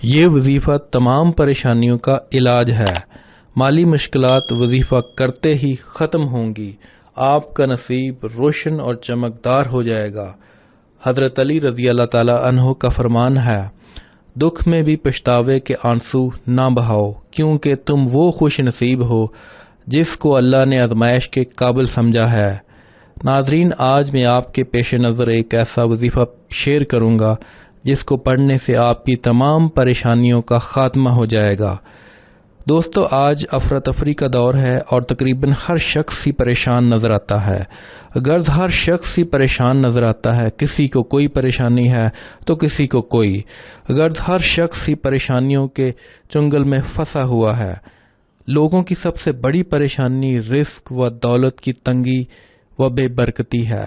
یہ وظیفہ تمام پریشانیوں کا علاج ہے۔ مالی مشکلات وظیفہ کرتے ہی ختم ہوں گی۔ آپ کا نصیب روشن اور چمکدار ہو جائے گا۔ حضرت علی رضی اللہ تعالی عنہ کا فرمان ہے، دکھ میں بھی پچھتاوے کے آنسو نہ بہاؤ، کیونکہ تم وہ خوش نصیب ہو جس کو اللہ نے آزمائش کے قابل سمجھا ہے۔ ناظرین، آج میں آپ کے پیش نظر ایک ایسا وظیفہ شیئر کروں گا جس کو پڑھنے سے آپ کی تمام پریشانیوں کا خاتمہ ہو جائے گا۔ دوستو، آج افراتفری کا دور ہے اور تقریباً ہر شخص ہی پریشان نظر آتا ہے۔ غرض ہر شخص ہی پریشان نظر آتا ہے، کسی کو کوئی پریشانی ہے تو کسی کو کوئی۔ غرض ہر شخص ہی پریشانیوں کے چنگل میں پھنسا ہوا ہے۔ لوگوں کی سب سے بڑی پریشانی رزق و دولت کی تنگی و بے برکتی ہے۔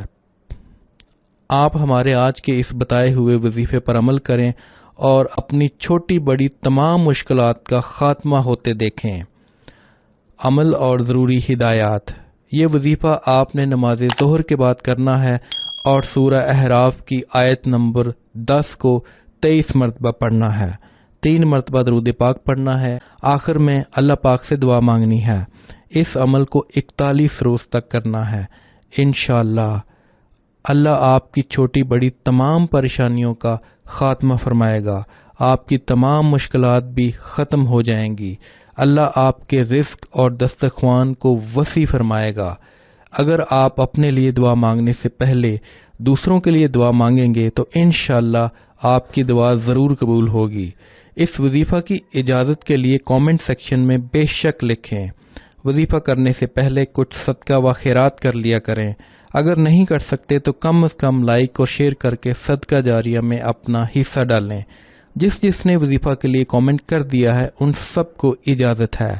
آپ ہمارے آج کے اس بتائے ہوئے وظیفے پر عمل کریں اور اپنی چھوٹی بڑی تمام مشکلات کا خاتمہ ہوتے دیکھیں۔ عمل اور ضروری ہدایات۔ یہ وظیفہ آپ نے نماز ظہر کے بعد کرنا ہے اور سورہ احراف کی آیت نمبر 10 کو 23 مرتبہ پڑھنا ہے۔ 3 مرتبہ درود پاک پڑھنا ہے۔ آخر میں اللہ پاک سے دعا مانگنی ہے۔ اس عمل کو 41 روز تک کرنا ہے۔ انشاءاللہ اللہ آپ کی چھوٹی بڑی تمام پریشانیوں کا خاتمہ فرمائے گا۔ آپ کی تمام مشکلات بھی ختم ہو جائیں گی۔ اللہ آپ کے رزق اور دسترخوان کو وسیع فرمائے گا۔ اگر آپ اپنے لیے دعا مانگنے سے پہلے دوسروں کے لیے دعا مانگیں گے تو انشاءاللہ آپ کی دعا ضرور قبول ہوگی۔ اس وظیفہ کی اجازت کے لیے کامنٹ سیکشن میں بے شک لکھیں۔ وظیفہ کرنے سے پہلے کچھ صدقہ و خیرات کر لیا کریں۔ اگر نہیں کر سکتے تو کم از کم لائک اور شیئر کر کے صدقہ جاریہ میں اپنا حصہ ڈالیں۔ جس نے وظیفہ کے لیے کامنٹ کر دیا ہے ان سب کو اجازت ہے۔